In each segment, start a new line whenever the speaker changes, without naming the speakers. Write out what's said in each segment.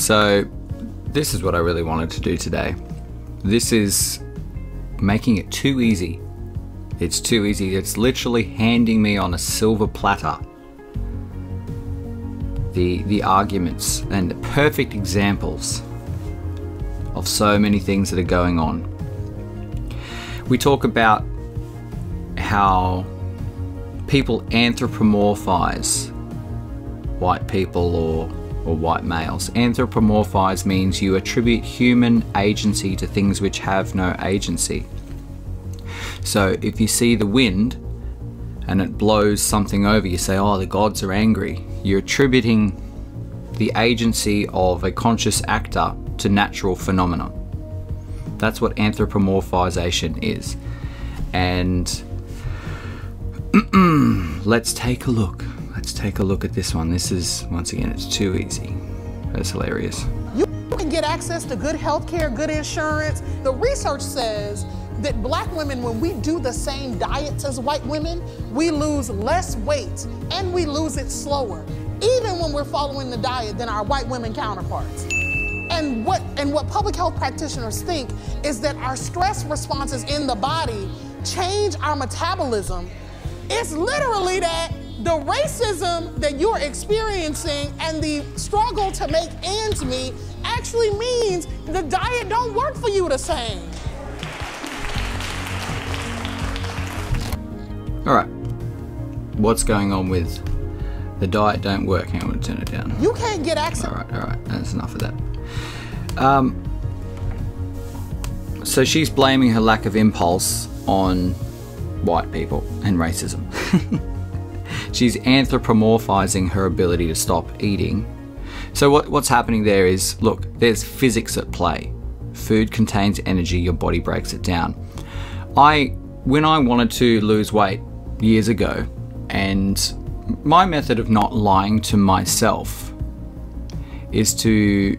So this is what I really wanted to do today. This is making it too easy. It's too easy. It's literally handing me on a silver platter the arguments and the perfect examples of so many things that are going on. We talk about how people anthropomorphize white people or white males. Anthropomorphize means you attribute human agency to things which have no agency. So if you see the wind and it blows something over, you say, oh, the gods are angry. You're attributing the agency of a conscious actor to natural phenomena. That's what anthropomorphization is. And let's take a look. Let's take a look at this one. This is, once again, it's too easy. That's hilarious.
You can get access to good health care, good insurance. The research says that black women, when we do the same diets as white women, we lose less weight and we lose it slower, even when we're following the diet, than our white women counterparts. And what public health practitioners think is that our stress responses in the body change our metabolism. It's literally that the racism that you're experiencing and the struggle to make ends meet actually means the diet don't work for you the same.
All right, what's going on with the diet don't work? Hang on, I'm gonna turn it down.
You can't get access.
All right, that's enough of that. So she's blaming her lack of impulse on white people and racism. She's anthropomorphizing her ability to stop eating. So what's happening there is, look, there's physics at play. Food contains energy, your body breaks it down. When I wanted to lose weight years ago, and my method of not lying to myself is to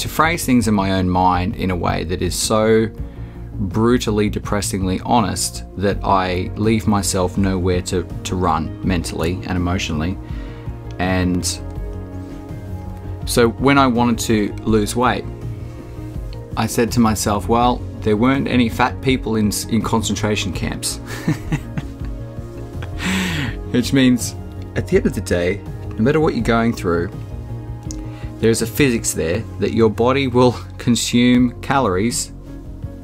phrase things in my own mind in a way that is so brutally, depressingly honest that I leave myself nowhere to run mentally and emotionally. And so when I wanted to lose weight, I said to myself, well, there weren't any fat people in concentration camps. Which means at the end of the day, no matter what you're going through, there's a physics there that your body will consume calories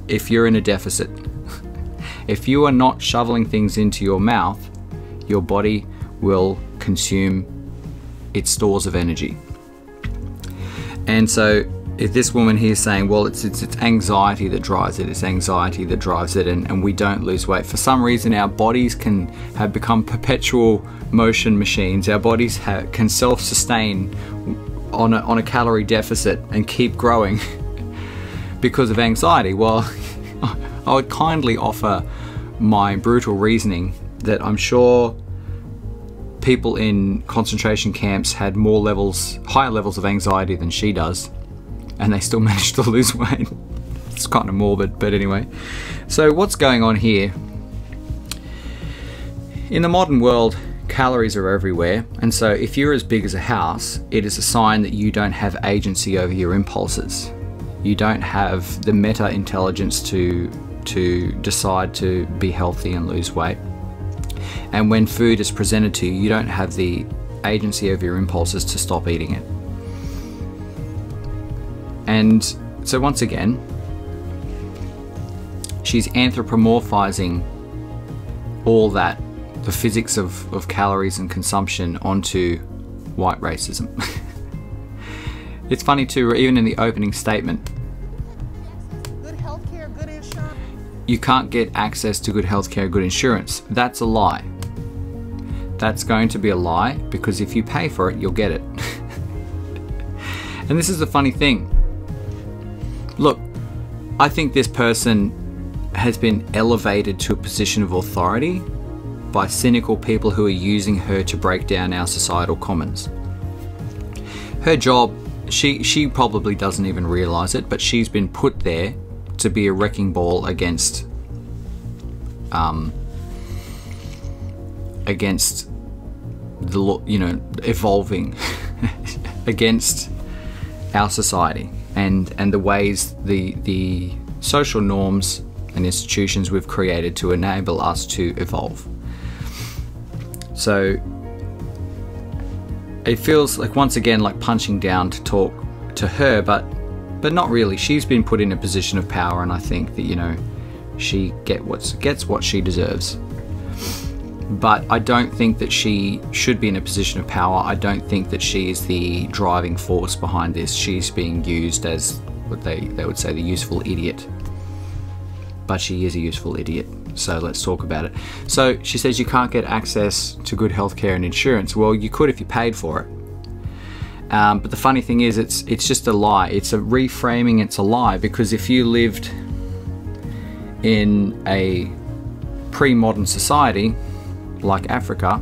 if you're in a deficit. If you are not shoveling things into your mouth, your body will consume its stores of energy. And so if this woman here is saying, well, it's anxiety that drives it, it's anxiety that drives it, and we don't lose weight. For some reason, our bodies have become perpetual motion machines. Our bodies can self-sustain on a calorie deficit and keep growing because of anxiety. Well, I would kindly offer my brutal reasoning that I'm sure people in concentration camps had higher levels of anxiety than she does, and they still managed to lose weight. It's kind of morbid, but anyway. So what's going on here? In the modern world, calories are everywhere, and so if you're as big as a house, it is a sign that you don't have agency over your impulses. You don't have the meta-intelligence to decide to be healthy and lose weight. And when food is presented to you, you don't have the agency over your impulses to stop eating it. And so once again, she's anthropomorphizing all that, the physics of calories and consumption, onto white racism. It's funny too, even in the opening statement,
Good health care, good insurance.
You can't get access to good healthcare, good insurance. That's a lie. That's going to be a lie, because if you pay for it, you'll get it. And this is the funny thing. Look, I think this person has been elevated to a position of authority by cynical people who are using her to break down our societal commons. Her job, she probably doesn't even realize it, but she's been put there to be a wrecking ball against the, evolving against our society and the ways, the social norms and institutions we've created to enable us to evolve. So it feels like, once again, like punching down to talk to her, but not really. She's been put in a position of power, and I think that, you know, she gets what she deserves. But I don't think that she should be in a position of power. I don't think that she is the driving force behind this. She's being used as what they would say, the useful idiot. But she is a useful idiot. So let's talk about it. So she says you can't get access to good healthcare and insurance. Well, you could if you paid for it. But the funny thing is, it's just a lie. It's a reframing. It's a lie, because if you lived in a pre-modern society like Africa,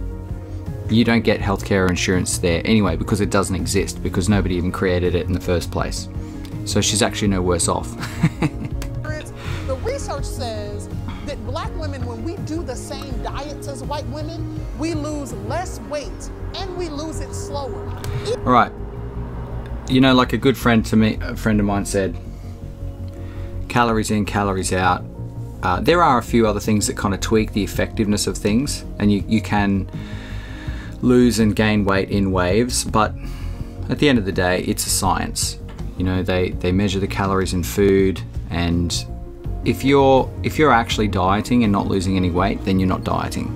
you don't get healthcare or insurance there anyway, because it doesn't exist, because nobody even created it in the first place. So she's actually no worse off.
The research says that black women, when we do the same diets as white women, we lose less weight and we lose it slower.
All right. You know, like a good friend to me, a friend of mine said, calories in, calories out. There are a few other things that kind of tweak the effectiveness of things, and you can lose and gain weight in waves, but at the end of the day, it's a science. You know, they measure the calories in food, and if you're actually dieting and not losing any weight, then you're not dieting.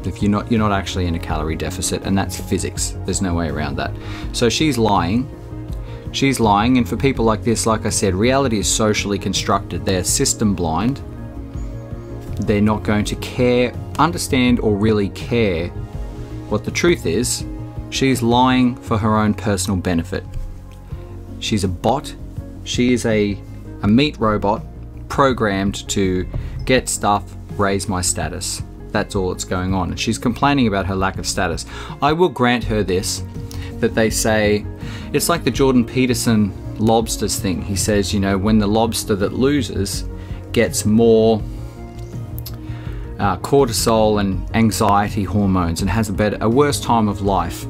If you're not actually in a calorie deficit, and that's physics. There's no way around that. So she's lying. She's lying, and for people like this, like I said, reality is socially constructed. They're system blind. They're not going to care, understand, or really care what the truth is. She's lying for her own personal benefit. She's a bot. She is a meat robot programmed to get stuff, raise my status. That's all that's going on. And she's complaining about her lack of status. I will grant her this, that they say, it's like the Jordan Peterson lobsters thing. He says, you know, when the lobster that loses gets more cortisol and anxiety hormones and has a worse time of life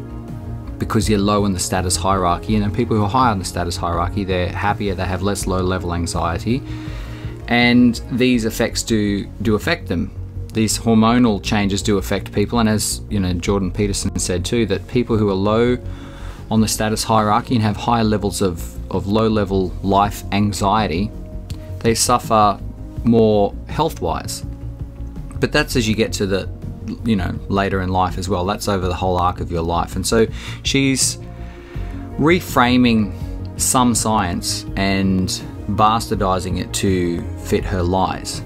because you're low in the status hierarchy, and then people who are high on the status hierarchy, they're happier, they have less low-level anxiety, and these effects do affect them. These hormonal changes do affect people, and as you know, Jordan Peterson said too, that people who are low on the status hierarchy and have higher levels of low-level life anxiety, they suffer more health-wise. But that's as you get to the, you know, later in life as well. That's over the whole arc of your life. And so she's reframing some science and bastardizing it to fit her lies.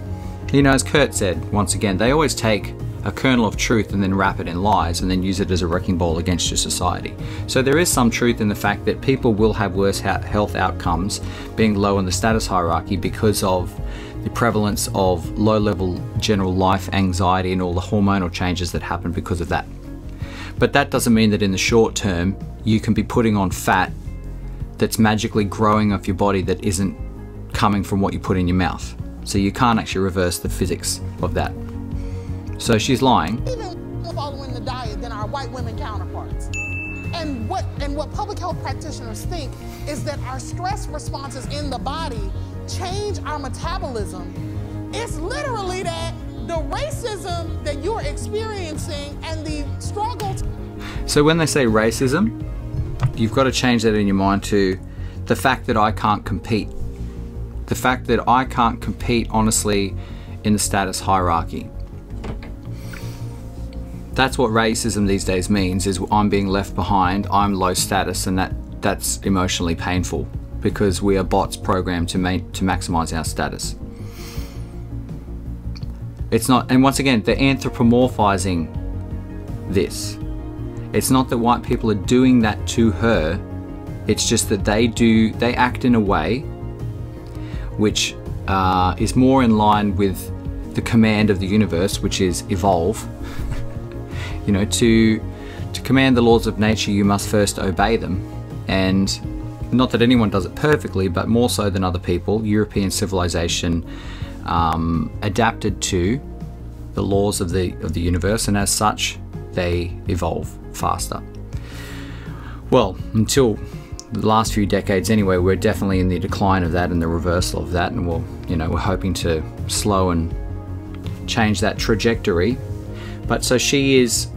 You know, as Kurt said, once again, they always take a kernel of truth and then wrap it in lies and then use it as a wrecking ball against your society. So there is some truth in the fact that people will have worse health outcomes being low in the status hierarchy because of the prevalence of low-level general life anxiety and all the hormonal changes that happen because of that. But that doesn't mean that in the short term you can be putting on fat that's magically growing off your body that isn't coming from what you put in your mouth. So you can't actually reverse the physics of that. So she's lying.
Even following the diet than our white women counterparts. And what public health practitioners think is that our stress responses in the body change our metabolism. It's literally that the racism that you're experiencing and the struggle.
So when they say racism, you've got to change that in your mind to the fact that I can't compete. The fact that I can't compete honestly in the status hierarchy. That's what racism these days means, is I'm being left behind, I'm low status, and that's emotionally painful because we are bots programmed to maximize our status. It's not, and once again, they're anthropomorphizing this. It's not that white people are doing that to her, it's just that they act in a way which is more in line with the command of the universe, which is evolve. You know, to command the laws of nature, you must first obey them. And not that anyone does it perfectly, but more so than other people, European civilization adapted to the laws of the universe, and as such, they evolve faster. Well, until the last few decades anyway, we're definitely in the decline of that and the reversal of that, and we're hoping to slow and change that trajectory. But so she is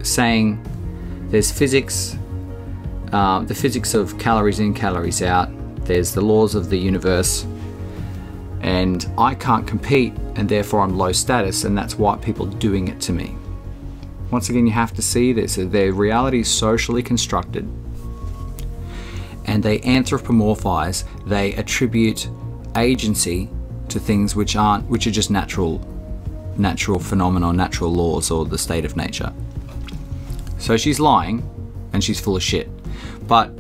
saying there's physics, the physics of calories in, calories out. There's the laws of the universe, and I can't compete, and therefore I'm low status, and that's white people doing it to me. Once again, you have to see this. Their reality is socially constructed, and they anthropomorphize, they attribute agency to things which are just natural phenomena, natural laws, or the state of nature. So she's lying, and she's full of shit. But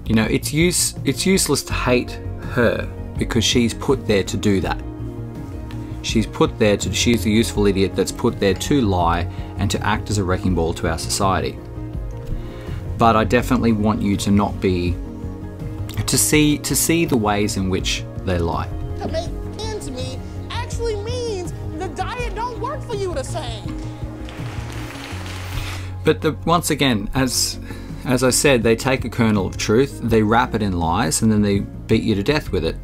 it's useless to hate her, because she's put there to do that. She's the useful idiot that's put there to lie and to act as a wrecking ball to our society. But I definitely want you to not be, to see the ways in which they lie.
To make ends meet actually means the diet don't work for you the same.
But once again, as I said, they take a kernel of truth, they wrap it in lies, and then they beat you to death with it.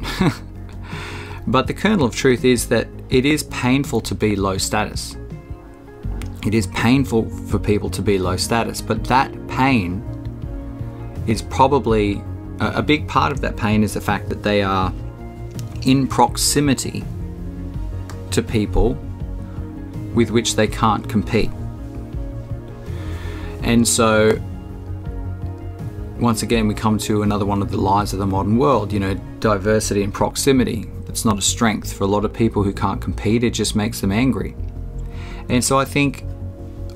But the kernel of truth is that it is painful to be low status. It is painful for people to be low status, but that pain is probably, a big part of that pain is the fact that they are in proximity to people with which they can't compete. And so, once again, we come to another one of the lies of the modern world, diversity and proximity. It's not a strength for a lot of people who can't compete, it just makes them angry. And so I think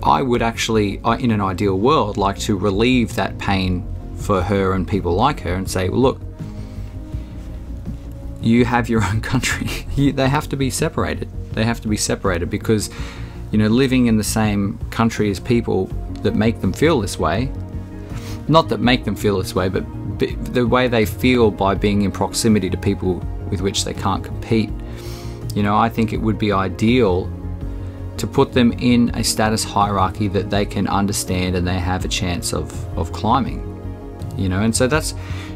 I would actually, in an ideal world, like to relieve that pain for her and people like her and say, well, look, you have your own country. They have to be separated. They have to be separated because, living in the same country as people that make them feel this way, not that make them feel this way, but the way they feel by being in proximity to people with which they can't compete. I think it would be ideal to put them in a status hierarchy that they can understand and they have a chance of climbing. And so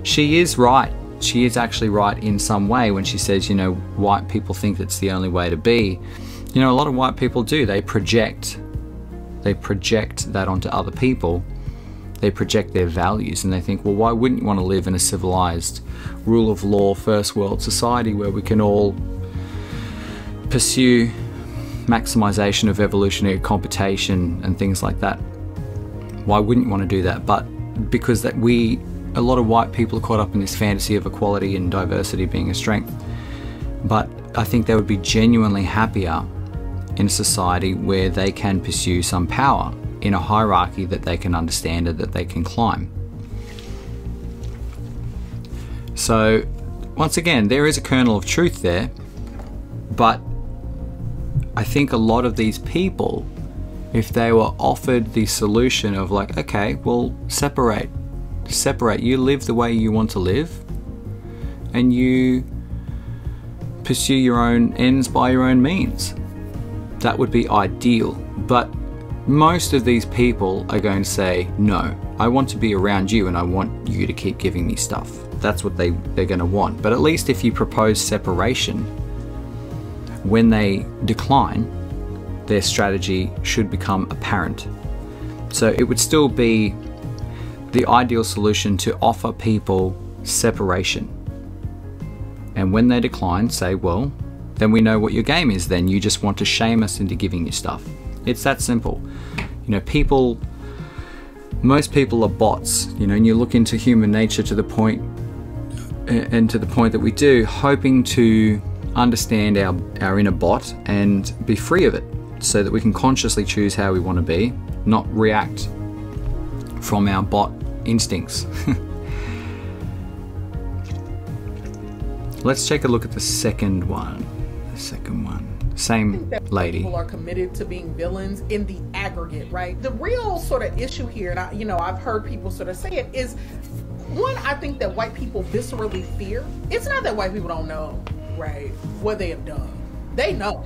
she is right. She is actually right in some way when she says, white people think that's the only way to be. A lot of white people do. They project that onto other people. They project their values, and they think, well, why wouldn't you want to live in a civilized, rule of law, first world society where we can all pursue maximization of evolutionary computation and things like that? Why wouldn't you want to do that? But because a lot of white people are caught up in this fantasy of equality and diversity being a strength. But I think they would be genuinely happier in a society where they can pursue some power in a hierarchy that they can understand and that they can climb. So once again, there is a kernel of truth there, but I think a lot of these people, if they were offered the solution of like, okay, well, separate, you live the way you want to live and you pursue your own ends by your own means, that would be ideal. But most of these people are going to say, no, I want to be around you and I want you to keep giving me stuff. That's what they're going to want. But at least if you propose separation, when they decline, their strategy should become apparent. So it would still be the ideal solution to offer people separation. And when they decline, say, well, then we know what your game is then. You just want to shame us into giving you stuff. It's that simple. Most people are bots, and you look into human nature to the point that we do, hoping to understand our inner bot and be free of it so that we can consciously choose how we want to be, not react from our bot instincts. Let's take a look at the second one. Same lady.
People are committed to being villains in the aggregate, right? The real sort of issue here, and I've heard people sort of say it, is one, I think that white people viscerally fear. It's not that white people don't know, right, what they have done. They know.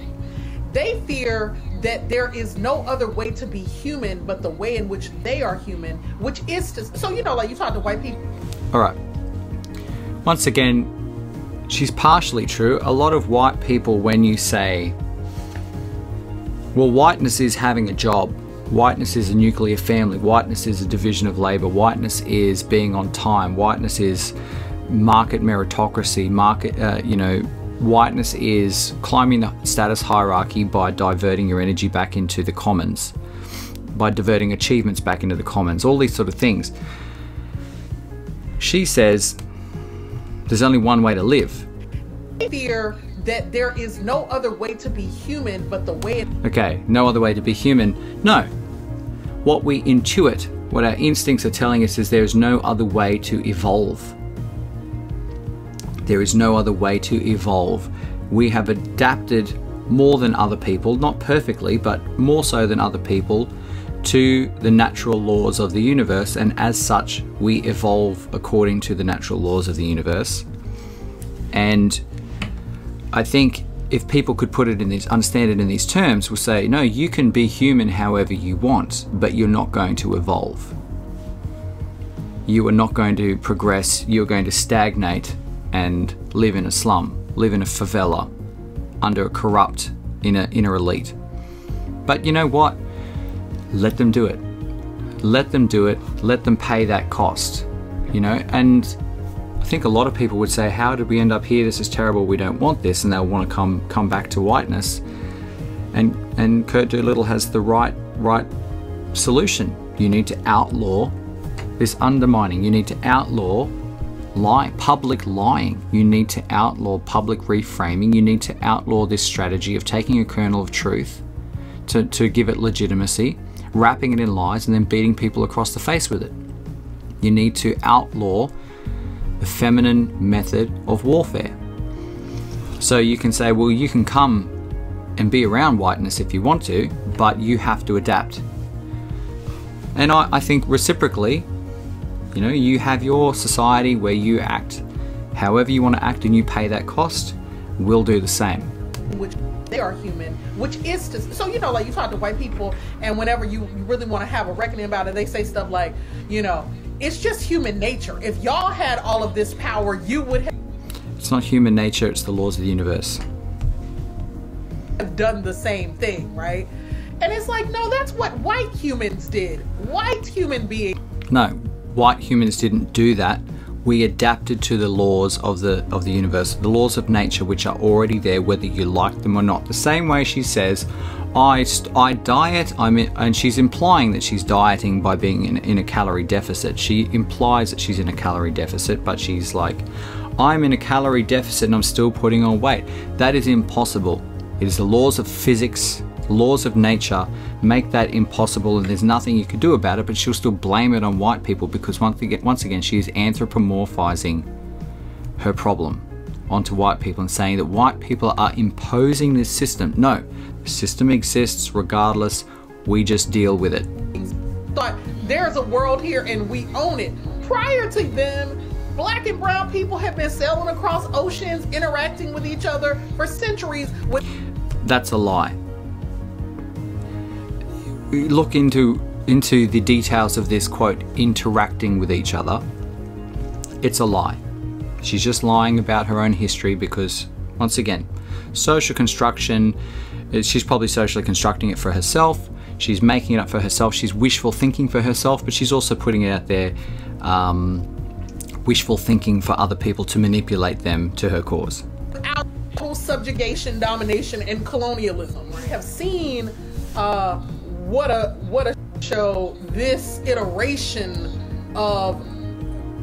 They fear that there is no other way to be human but the way in which they are human, which is to, so you know, like you talk to white people.
All right. Once again, she's partially true. A lot of white people, when you say, well, whiteness is having a job, whiteness is a nuclear family, whiteness is a division of labor, whiteness is being on time, whiteness is market meritocracy, whiteness is climbing the status hierarchy by diverting your energy back into the commons, by diverting achievements back into the commons, all these sort of things. She says there's only one way to live.
Fear that there is no other way to be human but the way.
Okay, no other way to be human. No. What we intuit, what our instincts are telling us, is there is no other way to evolve. There is no other way to evolve. We have adapted more than other people, not perfectly, but more so than other people, to the natural laws of the universe, and as such we evolve according to the natural laws of the universe. And I think if people could put it in these, understand it in these terms, will say, no, you can be human however you want, but you're not going to evolve. You are not going to progress. You're going to stagnate and live in a slum, live in a favela, under a corrupt inner elite. But you know what? Let them do it. Let them do it. Let them pay that cost, you know? And I think a lot of people would say, how did we end up here? This is terrible. We don't want this. And they'll want to come back to whiteness. And Kurt Doolittle has the right solution. You need to outlaw this undermining. You need to outlaw public lying. You need to outlaw public reframing. You need to outlaw this strategy of taking a kernel of truth to give it legitimacy, wrapping it in lies, and then beating people across the face with it. You need to outlaw the feminine method of warfare. So you can say, well, you can come and be around whiteness if you want to, but you have to adapt. And I think reciprocally, you know, you have your society where you act however you want to act and you pay that cost. We'll do the same.
Which they are human, which is to, so you know, like you talk to white people, and whenever you really want to have a reckoning about it, they say stuff like, you know, it's just human nature. If y'all had all of this power, you would have.
It's not human nature, it's the laws of the universe.
Done the same thing, right? And it's like, no, that's what white humans did. White human beings.
No, white humans didn't do that. We adapted to the laws of the universe, the laws of nature, which are already there, whether you like them or not. The same way she says, I diet, and she's implying that she's dieting by being in a calorie deficit. She implies that she's in a calorie deficit, but she's like, I'm in a calorie deficit and I'm still putting on weight. That is impossible. It is the laws of physics, laws of nature make that impossible, and there's nothing you could do about it. But she'll still blame it on white people, because once again she is anthropomorphizing her problem onto white people and saying that white people are imposing this system. No, the system exists regardless. We just deal with it.
Thought there's a world here and we own it. Prior to them, black and brown people have been sailing across oceans, interacting with each other for centuries.
That's a lie. Look into the details of this quote, interacting with each other. It's a lie. She's just lying about her own history, because once again, social construction, she's probably socially constructing it for herself. She's making it up for herself. She's wishful thinking for herself, but she's also putting it out there, wishful thinking for other people to manipulate them to her cause.
Subjugation, domination, and colonialism. We have seen what a show this iteration of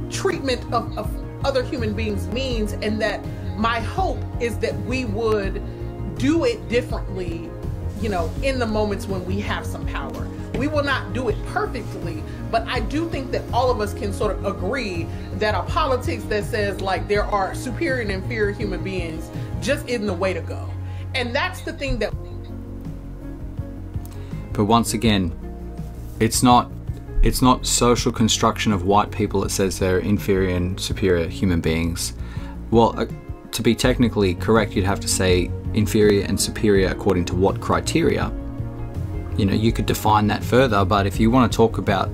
treatment of other human beings means, and that my hope is that we would do it differently, you know, in the moments when we have some power. We will not do it perfectly, but I do think that all of us can sort of agree that a politics that says like there are superior and inferior human beings just isn't the way to go. And that's the thing that.
But once again, it's not social construction of white people that says they're inferior and superior human beings. Well, to be technically correct, you'd have to say inferior and superior according to what criteria? you know, you could define that further, but if you want to talk about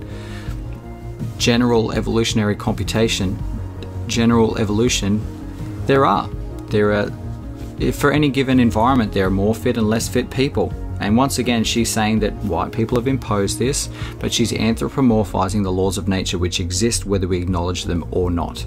general evolutionary computation, general evolution, there are, for any given environment, there are more fit and less fit people. And once again, she's saying that white people have imposed this, but she's anthropomorphizing the laws of nature which exist whether we acknowledge them or not.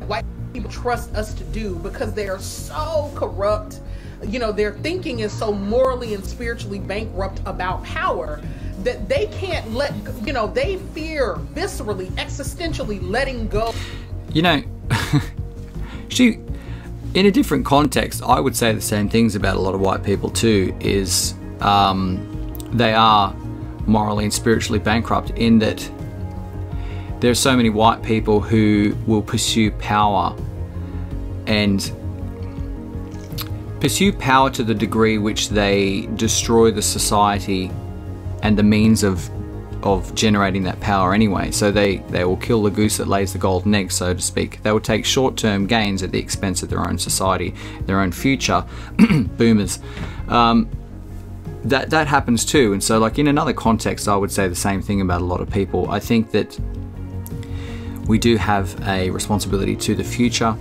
White people trust us to do because they are so corrupt. You know, their thinking is so morally and spiritually bankrupt about power that they can't let, you know, they fear viscerally, existentially letting go. You know,
she, in a different context, I would say the same things about a lot of white people too, is they are morally and spiritually bankrupt in that there are so many white people who will pursue power and pursue power to the degree which they destroy the society and the means of generating that power anyway. So they will kill the goose that lays the golden egg, so to speak. They will take short-term gains at the expense of their own society, their own future. Boomers. That happens too. And so, like, in another context, I would say the same thing about a lot of people. I think that we do have a responsibility to the future,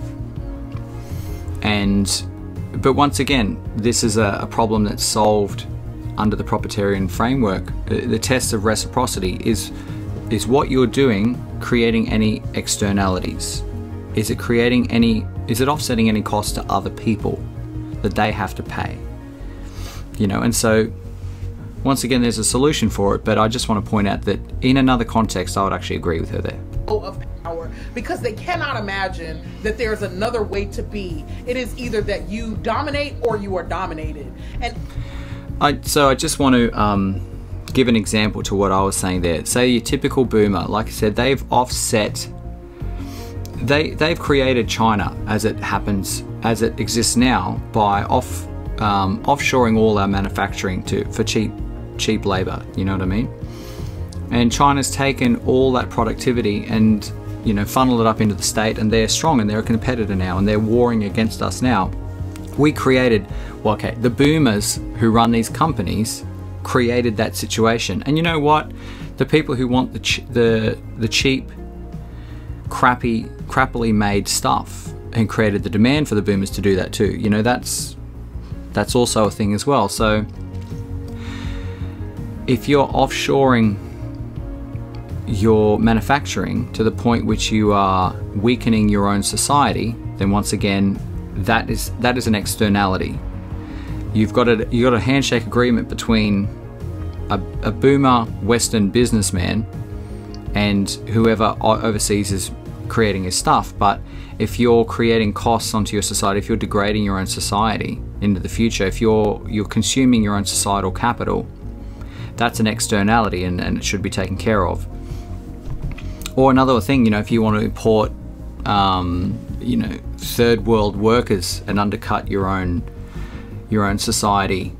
but once again, this is a problem that's solved under the proprietarian framework. The test of reciprocity is what you're doing creating any externalities? Is it offsetting any cost to other people that they have to pay? You know, and so once again, there's a solution for it, but I just want to point out that in another context, I would actually agree with her there.
Of power, because they cannot imagine that there's another way to be. It is either that you dominate or you are dominated. And
so I just want to give an example to what I was saying there. Say your typical boomer, like I said, they've offset, they've created China as it happens, as it exists now, by offshoring all our manufacturing for cheap labor, you know what I mean? And China's taken all that productivity and, you know, funneled it up into the state, and they're strong and they're a competitor now and they're warring against us now. We created, well, okay, the boomers who run these companies created that situation. And you know what? The people who want the cheap, crappily made stuff and created the demand for the boomers to do that too. You know, that's also a thing as well. So if you're offshoring your manufacturing to the point which you are weakening your own society, then once again, that is an externality. You've got a handshake agreement between a boomer Western businessman and whoever overseas is creating his stuff. But if you're creating costs onto your society, if you're degrading your own society into the future, if you're consuming your own societal capital, that's an externality, and it should be taken care of. Or another thing, you know, if you want to import, you know, third world workers and undercut your own society,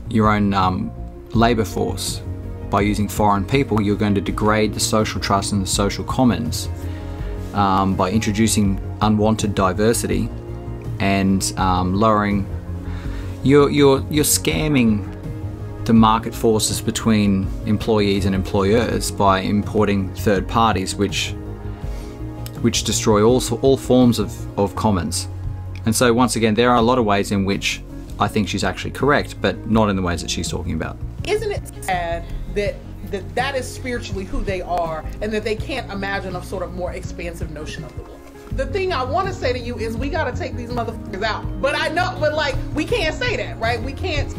your own labor force by using foreign people, you're going to degrade the social trust and the social commons by introducing unwanted diversity and lowering. You're scamming the market forces between employees and employers by importing third parties which destroy all forms of commons. And so once again, there are a lot of ways in which I think she's actually correct, but not in the ways that she's talking about.
Isn't it sad that is spiritually who they are, and that they can't imagine a sort of more expansive notion of the world? The thing I want to say to you is we got to take these motherfuckers out. But I know, but like, we can't say that, right? We can't.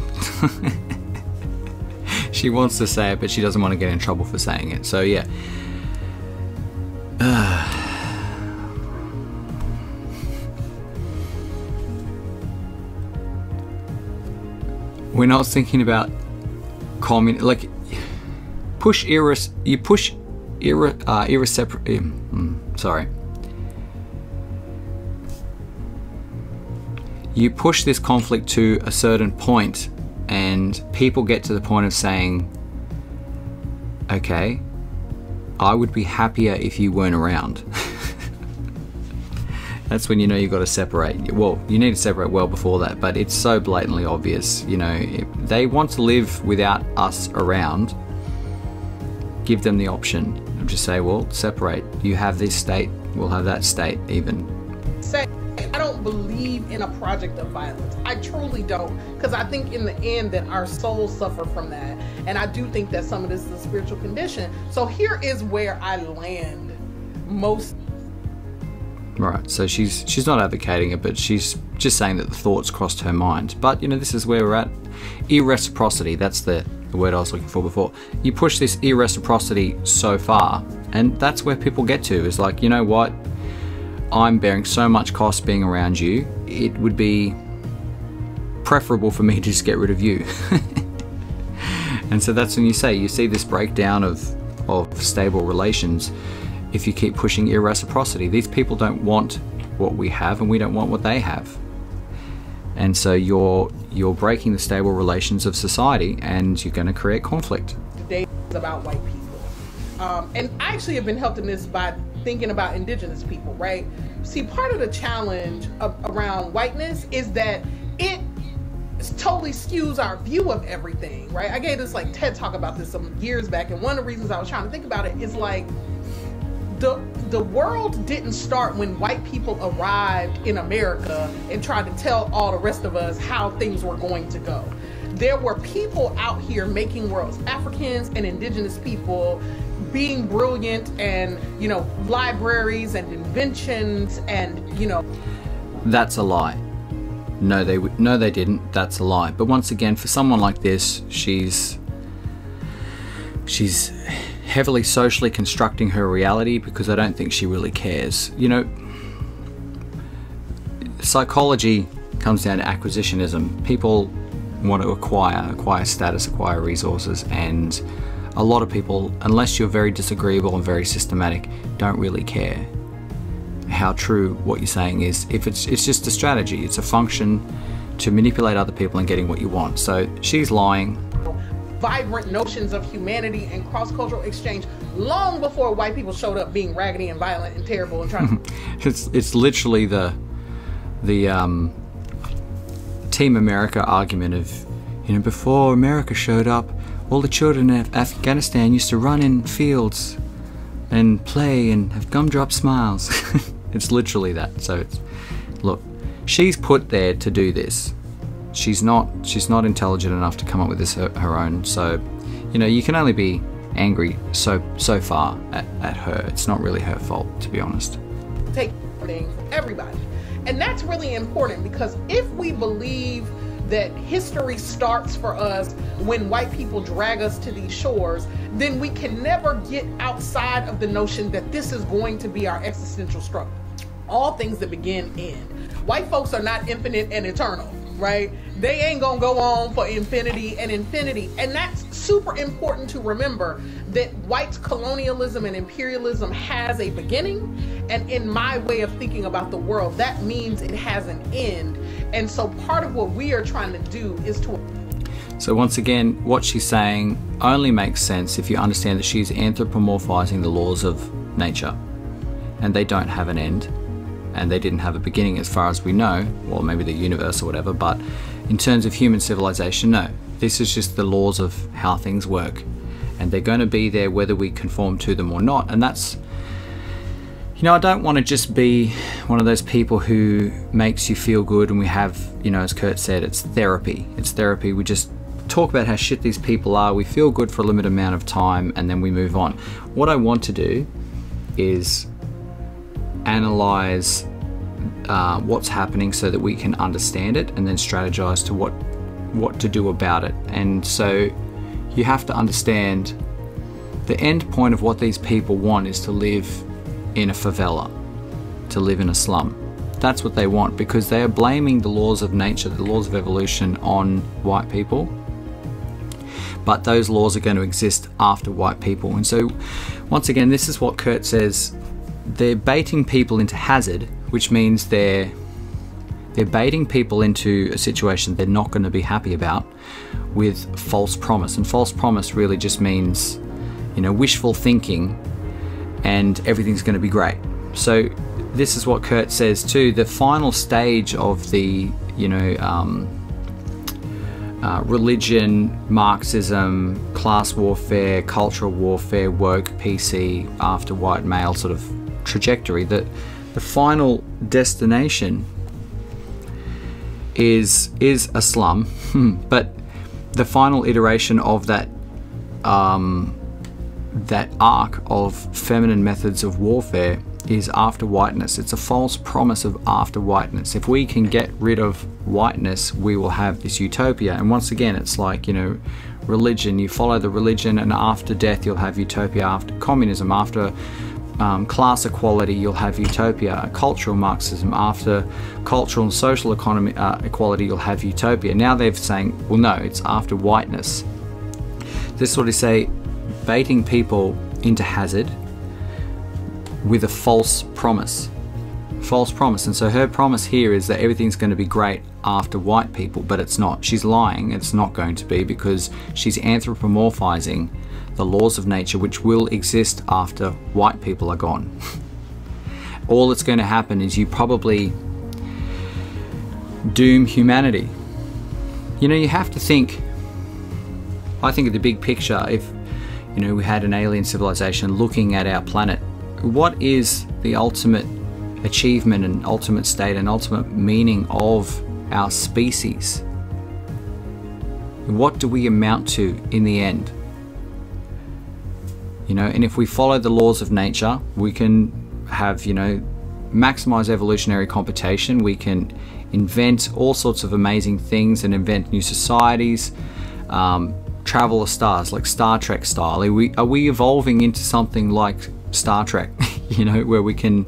She wants to say it, but she doesn't want to get in trouble for saying it. So yeah. We're not thinking about like you push this conflict to a certain point, and people get to the point of saying, okay, I would be happier if you weren't around. That's when you know you've got to separate. Well, you need to separate well before that, but it's so blatantly obvious. You know, if they want to live without us around, give them the option. Just say, well, separate. You have this state, we'll have that state even.
I don't believe in a project of violence. I truly don't, because I think in the end that our souls suffer from that, and I do think that some of this is a spiritual condition. So here is where I land most.
Right, so she's not advocating it, but she's just saying that the thoughts crossed her mind. But you know, this is where we're at. Irreciprocity, that's the word I was looking for before. You push this irreciprocity so far, and that's where people get to, is like, you know what, I'm bearing so much cost being around you, it would be preferable for me to just get rid of you. And so that's when you see this breakdown of stable relations if you keep pushing irreciprocity. These people don't want what we have, and we don't want what they have. And so you're breaking the stable relations of society, and you're going to create conflict.
Today is about white people. And I actually have been helped in this by thinking about indigenous people, right? See, part of the challenge around whiteness is that it totally skews our view of everything, right? I gave this like TED talk about this some years back, and one of the reasons I was trying to think about it is like, the world didn't start when white people arrived in America and tried to tell all the rest of us how things were going to go. There were people out here making worlds, Africans and indigenous people, being brilliant, and, you know, libraries and inventions, and, you know.
That's a lie. No, they didn't. That's a lie. But once again, for someone like this, she's heavily socially constructing her reality, because I don't think she really cares. You know, psychology comes down to acquisitionism. People want to acquire status, acquire resources, and a lot of people, unless you're very disagreeable and very systematic, don't really care how true what you're saying is. If it's just a strategy, it's a function to manipulate other people and getting what you want. So she's lying.
Vibrant notions of humanity and cross-cultural exchange long before white people showed up being raggedy and violent and terrible and trying to...
It's literally the Team America argument of, you know, before America showed up, all the children in Afghanistan used to run in fields and play and have gumdrop smiles. It's literally that. So it's, look, she's put there to do this. She's not intelligent enough to come up with this her own. So, you know, you can only be angry so far at her. It's not really her fault, to be honest.
Take everything from everybody. And that's really important, because if we believe that history starts for us when white people drag us to these shores, then we can never get outside of the notion that this is going to be our existential struggle. All things that begin end. White folks are not infinite and eternal, right? They ain't gonna go on for infinity and infinity. And that's super important to remember, that white colonialism and imperialism has a beginning. And in my way of thinking about the world, that means it has an end. And so part of what we are trying to do is to...
So once again, what she's saying only makes sense if you understand that she's anthropomorphizing the laws of nature. And they don't have an end. And they didn't have a beginning as far as we know, or maybe the universe or whatever, but in terms of human civilization, no. This is just the laws of how things work. And they're going to be there whether we conform to them or not. And that's, you know, I don't want to just be one of those people who makes you feel good, and we have, you know, as Kurt said, it's therapy. It's therapy. We just talk about how shit these people are, we feel good for a limited amount of time, and then we move on. What I want to do is analyze what's happening so that we can understand it, and then strategize to what to do about it. And so you have to understand the end point of what these people want is to live in a favela, to live in a slum. That's what they want, because they are blaming the laws of nature, the laws of evolution, on white people. But those laws are going to exist after white people. And so once again, this is what Kurt says. They're baiting people into hazard, which means they're baiting people into a situation they're not going to be happy about with false promise. And false promise really just means, you know, wishful thinking and everything's going to be great. So this is what Kurt says too, the final stage of the, you know, religion, Marxism, class warfare, cultural warfare, woke, PC, after white male sort of trajectory, that the final destination is a slum, but the final iteration of that that arc of feminine methods of warfare is after whiteness. It's a false promise of after whiteness. If we can get rid of whiteness, we will have this utopia. And once again, it's like, you know, religion. You follow the religion, and after death, you'll have utopia. After communism, after class equality, you'll have utopia. Cultural Marxism, after cultural and social economy equality, you'll have utopia. Now they're saying, well, no, it's after whiteness. This is what they say, baiting people into hazard with a false promise. False promise. And so her promise here is that everything's going to be great after white people, but it's not. She's lying. It's not going to be, because she's anthropomorphizing the laws of nature which will exist after white people are gone. All that's going to happen is you probably doom humanity. You know, you have to think, I think of the big picture. If, you know, we had an alien civilization looking at our planet, what is the ultimate achievement and ultimate state and ultimate meaning of our species? What do we amount to in the end? You know, and if we follow the laws of nature, we can have, you know, maximize evolutionary computation. We can invent all sorts of amazing things and invent new societies, travel the stars, like Star Trek style. Are we evolving into something like Star Trek, you know, where we can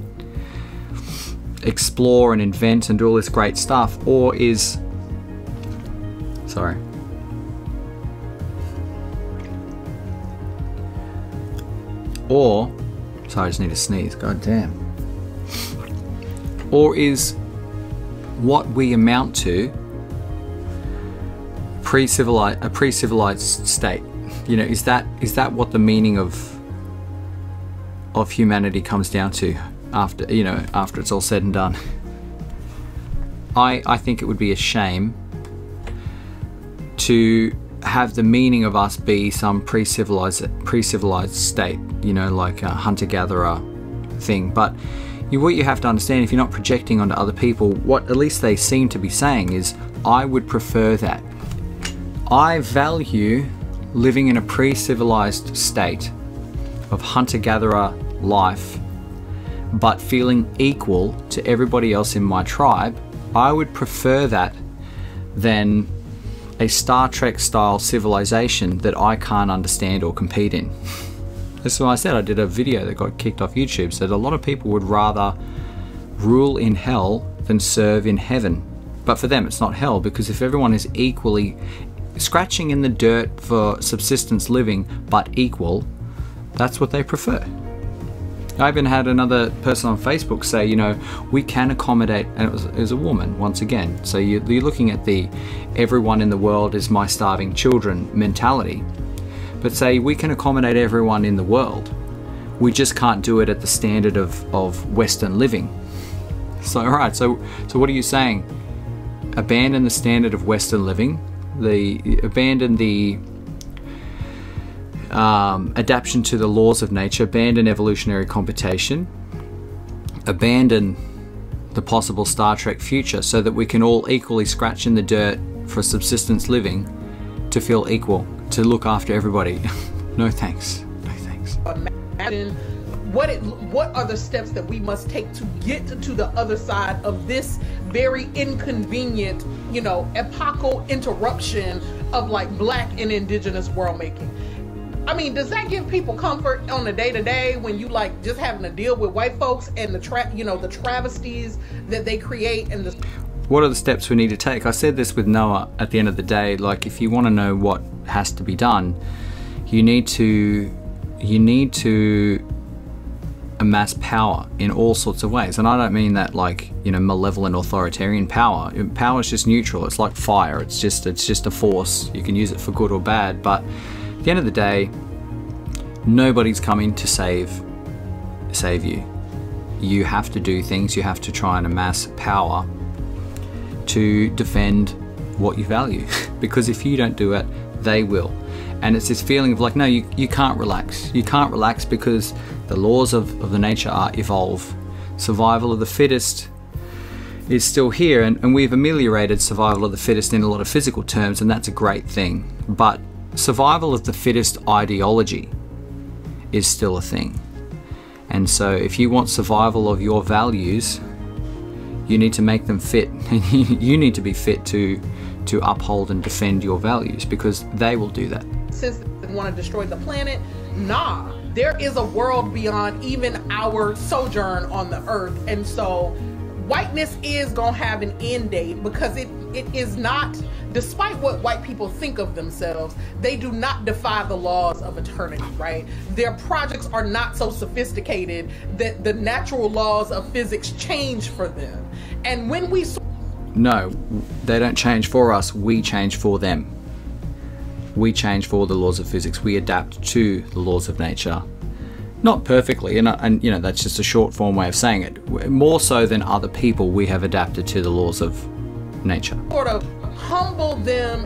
explore and invent and do all this great stuff? Or is, sorry, I just need to sneeze, god damn. Or is what we amount to a pre-civilized state? You know, is that what the meaning of humanity comes down to after, you know, after it's all said and done? I think it would be a shame to have the meaning of us be some pre-civilized state, you know, like a hunter-gatherer thing. But what you have to understand, if you're not projecting onto other people, what at least they seem to be saying is, I would prefer that. I value living in a pre-civilized state of hunter-gatherer life, but feeling equal to everybody else in my tribe. I would prefer that than a Star Trek style civilization that I can't understand or compete in. That's why I said I did a video that got kicked off YouTube, said a lot of people would rather rule in hell than serve in heaven. But for them it's not hell, because if everyone is equally scratching in the dirt for subsistence living but equal, that's what they prefer. I even had another person on Facebook say, you know, we can accommodate, and it was a woman once again. So you're looking at the everyone in the world is my starving children mentality. But say we can accommodate everyone in the world. We just can't do it at the standard of Western living. So alright, so what are you saying? Abandon the standard of Western living, abandon the adaptation to the laws of nature, abandon evolutionary computation, abandon the possible Star Trek future, so that we can all equally scratch in the dirt for subsistence living to feel equal, to look after everybody. No thanks. No thanks.
Imagine what are the steps that we must take to get to the other side of this very inconvenient, you know, epochal interruption of like Black and Indigenous world making. I mean, does that give people comfort on the day-to-day when you like just having to deal with white folks and the travesties that they create and the...
What are the steps we need to take? I said this with Noah at the end of the day, like if you want to know what has to be done, you need to amass power in all sorts of ways. And I don't mean that like, you know, malevolent authoritarian power. Power is just neutral. It's like fire. It's just a force. You can use it for good or bad, but at the end of the day, nobody's coming to save you. you have to do things, you have to try and amass power to defend what you value. Because if you don't do it, they will. And it's this feeling of like, no, you can't relax. You can't relax because the laws of the nature are evolve. Survival of the fittest is still here, and we've ameliorated survival of the fittest in a lot of physical terms, and that's a great thing. But survival of the fittest ideology is still a thing. And so if you want survival of your values, you need to make them fit. And you need to be fit to uphold and defend your values, because they will do that.
Since they want to destroy the planet, nah, there is a world beyond even our sojourn on the earth. And so whiteness is gonna have an end date, because it is not, despite what white people think of themselves, they do not defy the laws of eternity, right? Their projects are not so sophisticated that the natural laws of physics change for them. And when we...
No, they don't change for us, we change for them. We change for the laws of physics. We adapt to the laws of nature. Not perfectly, and you know, that's just a short form way of saying it. More so than other people, we have adapted to the laws of nature.
Sort of humble them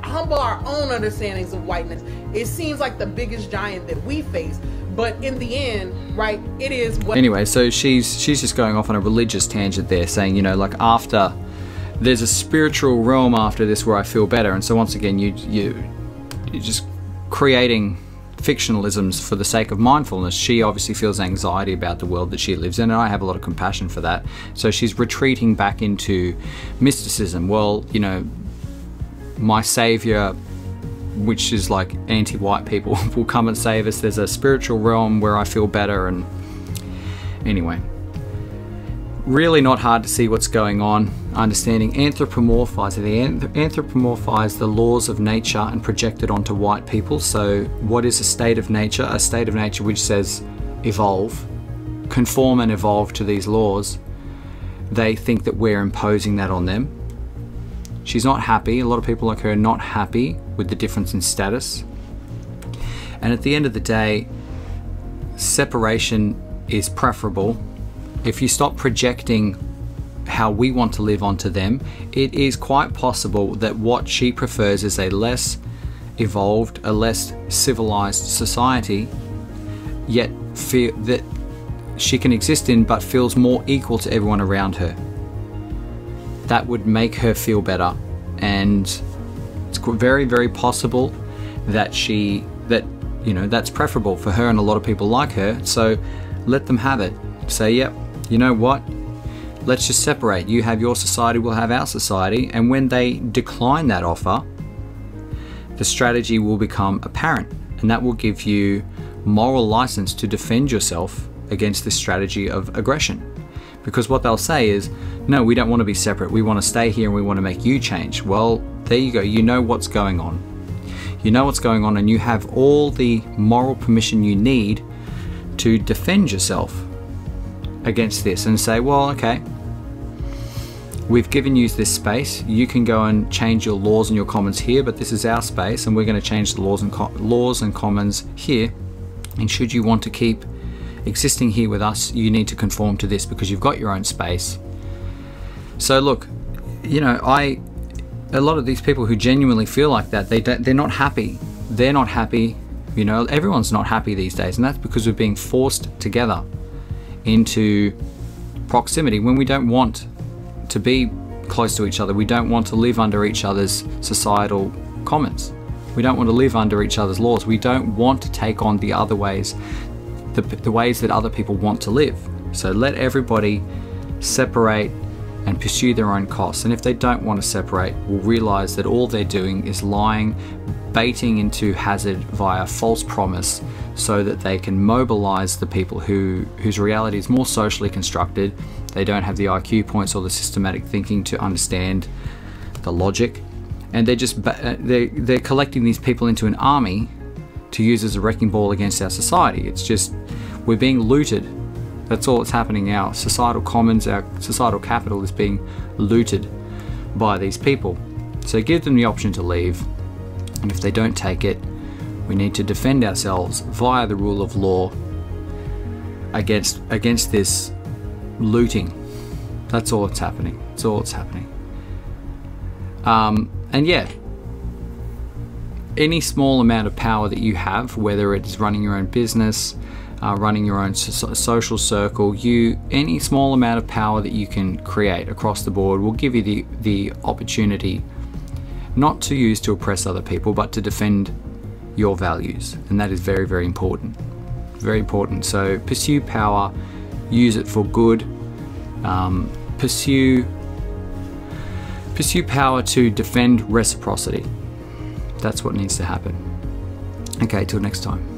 humble our own understandings of whiteness. It seems like the biggest giant that we face, but in the end, right, it is what...
Anyway, so she's just going off on a religious tangent there, saying, you know, like, after there's a spiritual realm after this where I feel better. And so once again, you're just creating fictionalisms for the sake of mindfulness. She obviously feels anxiety about the world that she lives in, and I have a lot of compassion for that. So she's retreating back into mysticism. Well, you know, my savior, which is like anti-white people, will come and save us. There's a spiritual realm where I feel better. And anyway, really not hard to see what's going on. Understanding anthropomorphize. They anthropomorphize the laws of nature and project it onto white people. So what is a state of nature? A state of nature which says evolve, conform and evolve to these laws. They think that we're imposing that on them. She's not happy. A lot of people like her are not happy with the difference in status. And at the end of the day, separation is preferable. If you stop projecting how we want to live onto them, it is quite possible that what she prefers is a less evolved, a less civilized society, yet feel that she can exist in, but feels more equal to everyone around her. That would make her feel better, and it's very, very possible that that's preferable for her and a lot of people like her. So let them have it. Say, yep, you know what? Let's just separate. You have your society, we'll have our society. And when they decline that offer, the strategy will become apparent, and that will give you moral license to defend yourself against this strategy of aggression. Because what they'll say is, no, we don't want to be separate. We want to stay here and we want to make you change. Well, there you go. You know what's going on. You know what's going on, and you have all the moral permission you need to defend yourself against this and say, well, okay, we've given you this space. You can go and change your laws and your commons here, but this is our space, and we're going to change the laws and commons here. And should you want to keep existing here with us, you need to conform to this because you've got your own space. So look, you know, a lot of these people who genuinely feel like that, they're not happy. They're not happy. You know, everyone's not happy these days, and that's because we're being forced together into proximity when we don't want to be close to each other. We don't want to live under each other's societal commons. We don't want to live under each other's laws. We don't want to take on the other ways, the ways that other people want to live. So let everybody separate and pursue their own costs. And if they don't want to separate, we'll realize that all they're doing is lying, baiting into hazard via false promise, so that they can mobilize the people whose reality is more socially constructed. They don't have the IQ points or the systematic thinking to understand the logic, and they're collecting these people into an army to use as a wrecking ball against our society. It's just, we're being looted. That's all that's happening. Our societal commons, our societal capital is being looted by these people. So give them the option to leave, and if they don't take it, we need to defend ourselves via the rule of law against this looting. That's all that's happening. That's all that's happening. And yeah, any small amount of power that you have, whether it's running your own business, running your own social circle, any small amount of power that you can create across the board will give you the opportunity not to use to oppress other people, but to defend your values. And that is very, very important. Very important. So pursue power, use it for good. Pursue power to defend reciprocity. That's what needs to happen. Okay, till next time.